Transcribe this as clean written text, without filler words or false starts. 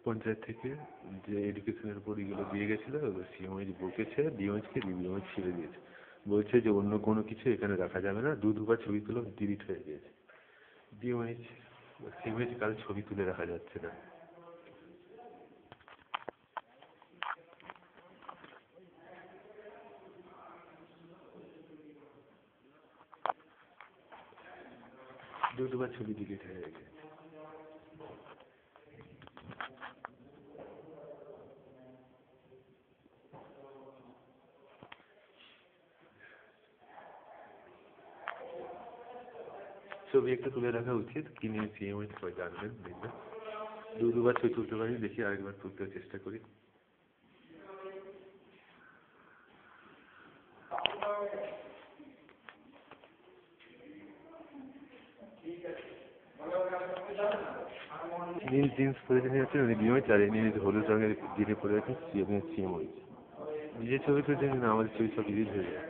পঞ্চায়েত থেকে যে এডুকেশনের উপর এগুলো দিয়ে গেছিলো, সিএমএইচ বকেছে ডিএমএইচকে, ডিএমএইচ ছেড়ে দিয়েছে। বলছে যে অন্য কোনো কিছু এখানে রাখা যাবে না, দুবার ছবি তুলো, ডিলিট হয়ে গিয়েছে। ডিএমএইচ সিএমএইচ কারো ছবি তুলে রাখা যাচ্ছে না। দুবার ছবি ডিলিট হয়ে গেছে। ছবি একটা তুলে রাখা উচিত, কি নিয়ে সিএমএইচ সবাই জানবেন, দেখবেন। দুবার ছবি তুলতে পারি, দেখি আরেকবার তুলতে চেষ্টা করি। নীল জিন্স পরে যিনি আছেন উনি ডিএমএইচ, আর ইনি হলুদ রঙের জিনে পরে আছেন সিএমএইচ। নিজের ছবি তুলছেন না, আমাদের ছবি সব ডিলিট হয়ে যায়।